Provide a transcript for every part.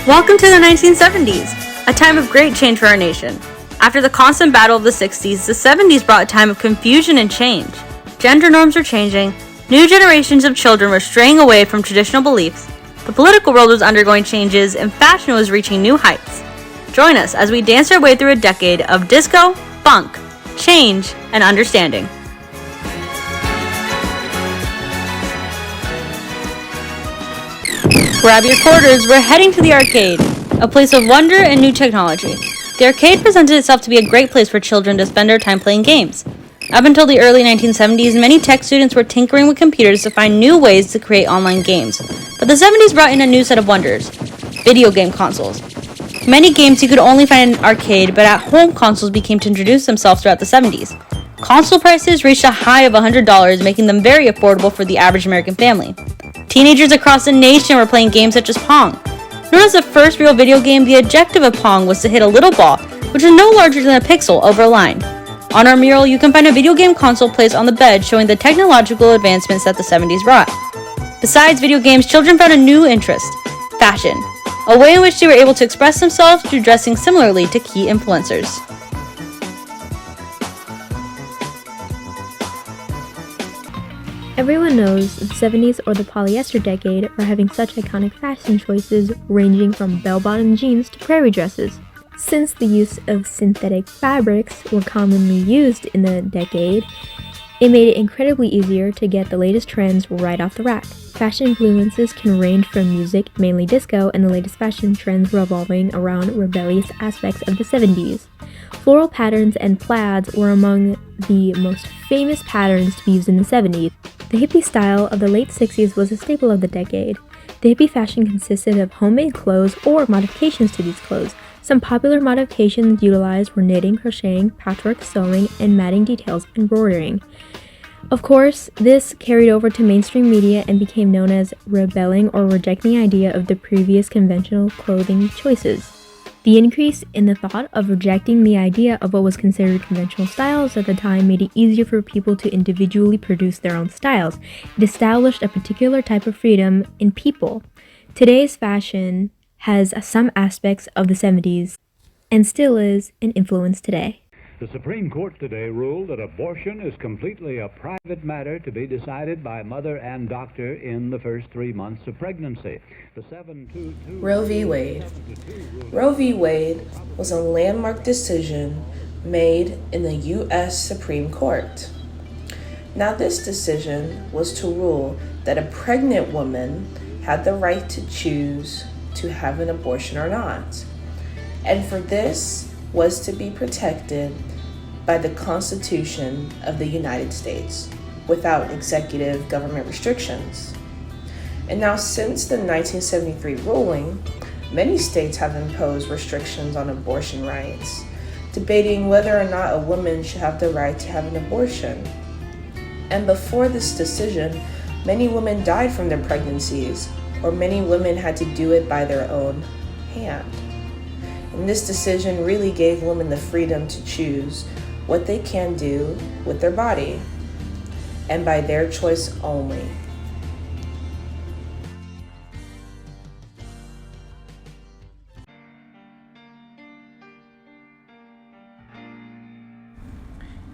Welcome to the 1970s, a time of great change for our nation. After the constant battle of the 60s, the 70s brought a time of confusion and change. Gender norms were changing, new generations of children were straying away from traditional beliefs, the political world was undergoing changes, and fashion was reaching new heights. Join us as we dance our way through a decade of disco, funk, change, and understanding. Grab your quarters, we're heading to the arcade, a place of wonder and new technology. The arcade presented itself to be a great place for children to spend their time playing games. Up until the early 1970s, many tech students were tinkering with computers to find new ways to create online games. But the 70s brought in a new set of wonders: video game consoles. Many games you could only find in an arcade, but at-home consoles began to introduce themselves throughout the 70s. Console prices reached a high of $100, making them very affordable for the average American family. Teenagers across the nation were playing games such as Pong. Known as the first real video game, the objective of Pong was to hit a little ball, which was no larger than a pixel, over a line. On our mural, you can find a video game console placed on the bed showing the technological advancements that the 70s brought. Besides video games, children found a new interest: fashion, a way in which they were able to express themselves through dressing similarly to key influencers. Everyone knows the 70s, or the polyester decade, are having such iconic fashion choices ranging from bell-bottom jeans to prairie dresses. Since the use of synthetic fabrics were commonly used in the decade, it made it incredibly easier to get the latest trends right off the rack. Fashion influences can range from music, mainly disco, and the latest fashion trends revolving around rebellious aspects of the 70s. Floral patterns and plaids were among the most famous patterns to be used in the 70s. The hippie style of the late 60s was a staple of the decade. The hippie fashion consisted of homemade clothes or modifications to these clothes. Some popular modifications utilized were knitting, crocheting, patchwork sewing, and matting details and embroidering. Of course, this carried over to mainstream media and became known as rebelling or rejecting the idea of the previous conventional clothing choices. The increase in the thought of rejecting the idea of what was considered conventional styles at the time made it easier for people to individually produce their own styles. It established a particular type of freedom in people. Today's fashion has some aspects of the 70s and still is an influence today. The Supreme Court today ruled that abortion is completely a private matter to be decided by mother and doctor in the first 3 months of pregnancy. The 7-2-2 Roe v. Wade. Roe v. Wade was a landmark decision made in the U.S. Supreme Court. Now, this decision was to rule that a pregnant woman had the right to choose to have an abortion or not. And for this was to be protected by the Constitution of the United States without executive government restrictions. And now, since the 1973 ruling, many states have imposed restrictions on abortion rights, debating whether or not a woman should have the right to have an abortion. And before this decision, many women died from their pregnancies, or many women had to do it by their own hand. And this decision really gave women the freedom to choose what they can do with their body, and by their choice only.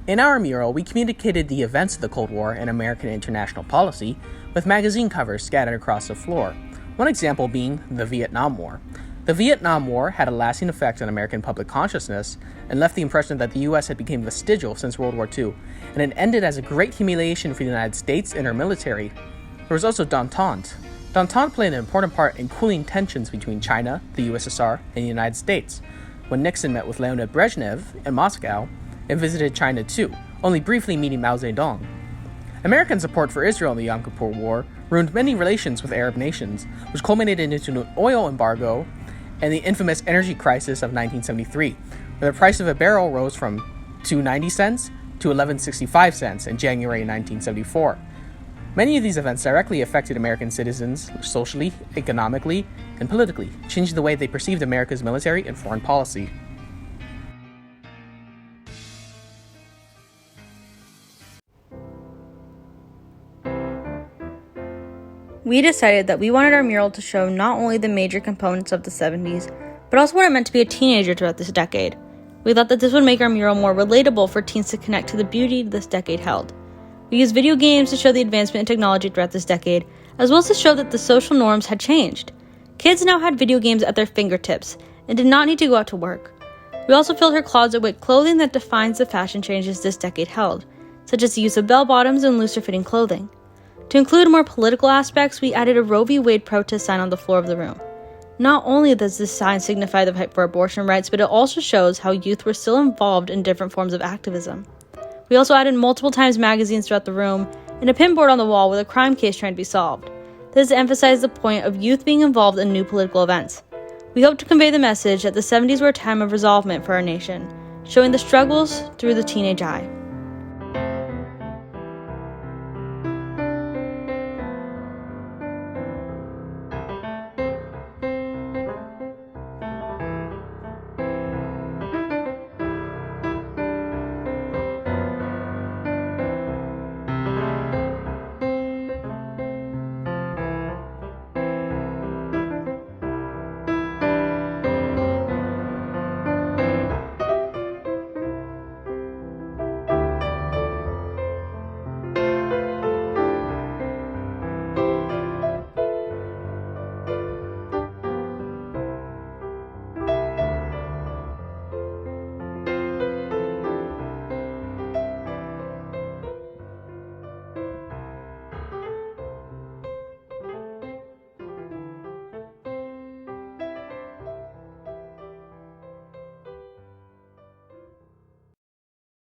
In our mural, we communicated the events of the Cold War and American international policy with magazine covers scattered across the floor, one example being the Vietnam War. The Vietnam War had a lasting effect on American public consciousness and left the impression that the U.S. had become vestigial since World War II, and it ended as a great humiliation for the United States and our military. There was also D'Entente. D'Entente played an important part in cooling tensions between China, the USSR, and the United States. When Nixon met with Leonid Brezhnev in Moscow and visited China too, only briefly meeting Mao Zedong. American support for Israel in the Yom Kippur War ruined many relations with Arab nations, which culminated into an oil embargo and the infamous energy crisis of 1973, where the price of a barrel rose from 2.90 cents to 11.65 cents in January 1974. Many of these events directly affected American citizens socially, economically, and politically, changing the way they perceived America's military and foreign policy. we decided that we wanted our mural to show not only the major components of the 70s, but also what it meant to be a teenager throughout this decade. We thought that this would make our mural more relatable for teens to connect to the beauty this decade held. We used video games to show the advancement in technology throughout this decade, as well as to show that the social norms had changed. Kids now had video games at their fingertips and did not need to go out to work. We also filled her closet with clothing that defines the fashion changes this decade held, such as the use of bell-bottoms and looser-fitting clothing. To include more political aspects, we added a Roe v. Wade protest sign on the floor of the room. Not only does this sign signify the fight for abortion rights, but it also shows how youth were still involved in different forms of activism. We also added multiple times magazines throughout the room and a pinboard on the wall with a crime case trying to be solved. This emphasized the point of youth being involved in new political events. We hope to convey the message that the 70s were a time of resolvement for our nation, showing the struggles through the teenage eye.